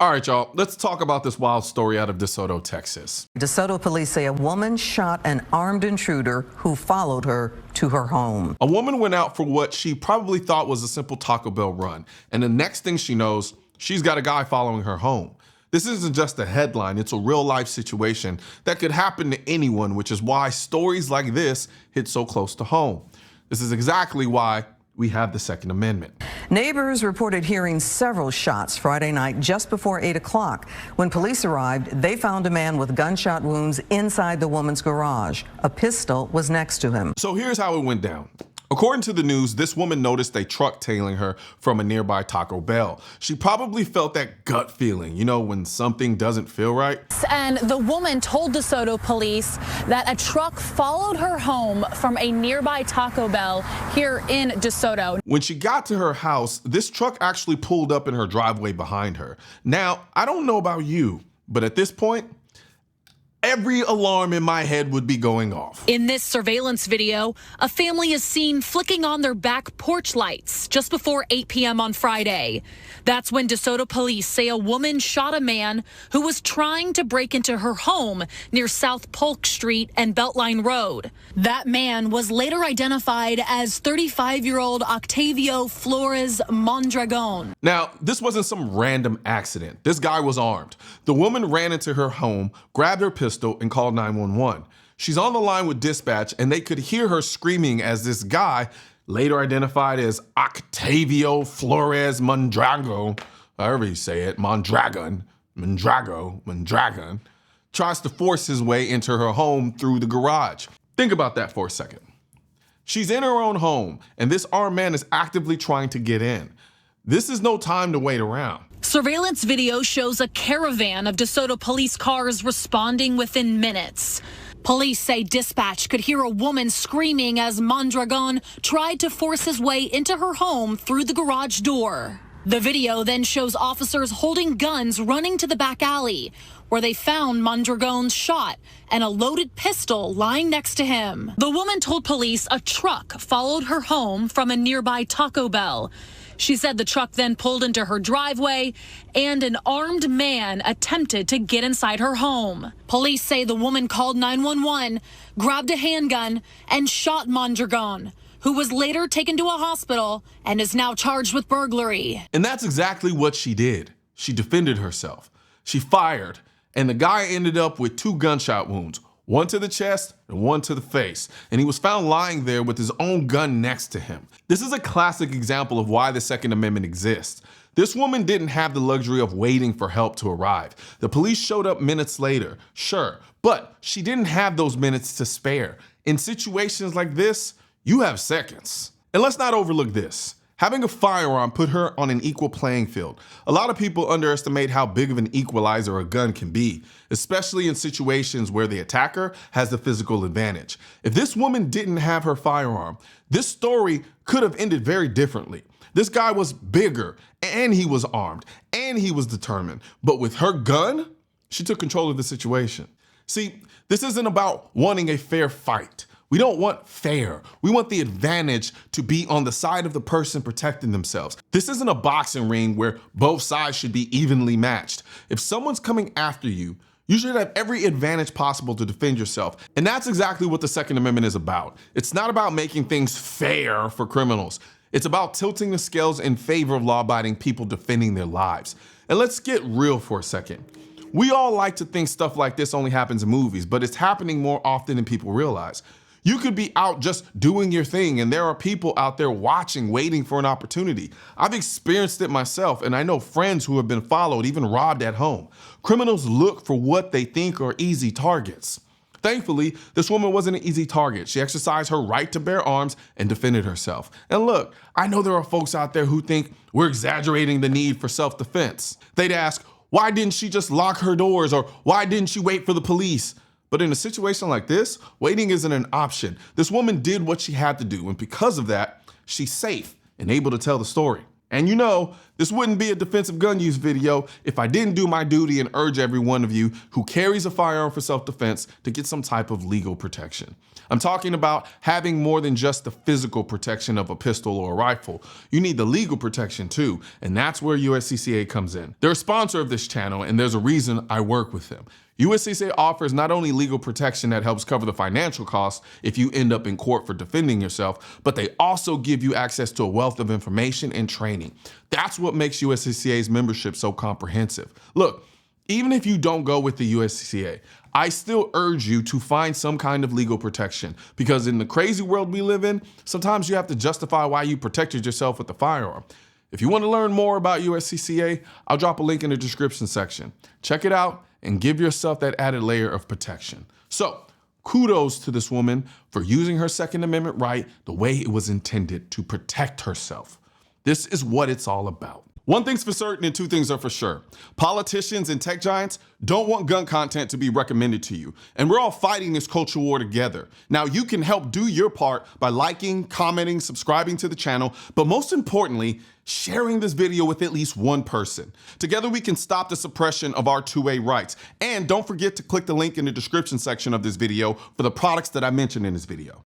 All right, y'all, let's talk about this wild story out of DeSoto, Texas. DeSoto police say a woman shot an armed intruder who followed her to her home. A woman went out for what she probably thought was a simple Taco Bell run, and the next thing she knows, she's got a guy following her home. This isn't just a headline, it's a real-life situation that could happen to anyone, which is why stories like this hit so close to home. This is exactly why we have the Second Amendment. Neighbors reported hearing several shots Friday night just before 8 o'clock. When police arrived, they found a man with gunshot wounds inside the woman's garage. A pistol was next to him. So here's how it went down. According to the news, this woman noticed a truck tailing her from a nearby Taco Bell. She probably felt that gut feeling, you know, when something doesn't feel right. And the woman told DeSoto police that a truck followed her home from a nearby Taco Bell here in DeSoto. When she got to her house, this truck actually pulled up in her driveway behind her. Now, I don't know about you, but at this point, every alarm in my head would be going off. In this surveillance video, a family is seen flicking on their back porch lights just before 8 p.m. on Friday. That's when DeSoto police say a woman shot a man who was trying to break into her home near South Polk Street and Beltline Road. That man was later identified as 35-year-old Octavio Flores Mondragon. Now, this wasn't some random accident. This guy was armed. The woman ran into her home, grabbed her pistol, and called 911. She's on the line with dispatch, and they could hear her screaming as this guy, later identified as Octavio Flores Mondragon, however you say it, Mondragon, tries to force his way into her home through the garage. Think about that for a second. She's in her own home, and this armed man is actively trying to get in. This is no time to wait around. Surveillance video shows a caravan of DeSoto police cars responding within minutes. Police say dispatch could hear a woman screaming as Mondragon tried to force his way into her home through the garage door. The video then shows officers holding guns running to the back alley, where they found Mondragon's shot and a loaded pistol lying next to him. The woman told police a truck followed her home from a nearby Taco Bell. She said the truck then pulled into her driveway and an armed man attempted to get inside her home. Police say the woman called 911, grabbed a handgun, and shot Mondragon, who was later taken to a hospital and is now charged with burglary. And that's exactly what she did. She defended herself. She fired, and the guy ended up with 2 gunshot wounds, one to the chest and one to the face, and he was found lying there with his own gun next to him. This is a classic example of why the Second Amendment exists. This woman didn't have the luxury of waiting for help to arrive. The police showed up minutes later, sure, but she didn't have those minutes to spare. In situations like this, you have seconds. And let's not overlook this. Having a firearm put her on an equal playing field. A lot of people underestimate how big of an equalizer a gun can be, especially in situations where the attacker has the physical advantage. If this woman didn't have her firearm, this story could have ended very differently. This guy was bigger, and he was armed, and he was determined. But with her gun, she took control of the situation. See, this isn't about wanting a fair fight. We don't want fair. We want the advantage to be on the side of the person protecting themselves. This isn't a boxing ring where both sides should be evenly matched. If someone's coming after you, you should have every advantage possible to defend yourself. And that's exactly what the Second Amendment is about. It's not about making things fair for criminals. It's about tilting the scales in favor of law-abiding people defending their lives. And let's get real for a second. We all like to think stuff like this only happens in movies, but it's happening more often than people realize. You could be out just doing your thing, and there are people out there watching, waiting for an opportunity. I've experienced it myself, and I know friends who have been followed, even robbed at home. Criminals look for what they think are easy targets. Thankfully, this woman wasn't an easy target. She exercised her right to bear arms and defended herself. And look, I know there are folks out there who think we're exaggerating the need for self-defense. They'd ask, why didn't she just lock her doors, or why didn't she wait for the police? But in a situation like this, waiting isn't an option. This woman did what she had to do, and because of that, she's safe and able to tell the story. And you know, This wouldn't be a defensive gun use video if I didn't do my duty and urge every one of you who carries a firearm for self-defense to get some type of legal protection. I'm talking about having more than just the physical protection of a pistol or a rifle. You need the legal protection too, and that's where USCCA comes in. They're a sponsor of this channel, and there's a reason I work with them. USCCA offers not only legal protection that helps cover the financial costs if you end up in court for defending yourself, but they also give you access to a wealth of information and training. That's what makes USCCA's membership so comprehensive. Look, even if you don't go with the USCCA, I still urge you to find some kind of legal protection, because in the crazy world we live in, sometimes you have to justify why you protected yourself with a firearm. If you want to learn more about USCCA, I'll drop a link in the description section. Check it out and give yourself that added layer of protection. So, kudos to this woman for using her Second Amendment right the way it was intended, to protect herself. This is what it's all about. One thing's for certain and two things are for sure. Politicians and tech giants don't want gun content to be recommended to you, and we're all fighting this culture war together. Now, you can help do your part by liking, commenting, subscribing to the channel, but most importantly, sharing this video with at least one person. Together we can stop the suppression of our 2A rights. And don't forget to click the link in the description section of this video for the products that I mentioned in this video.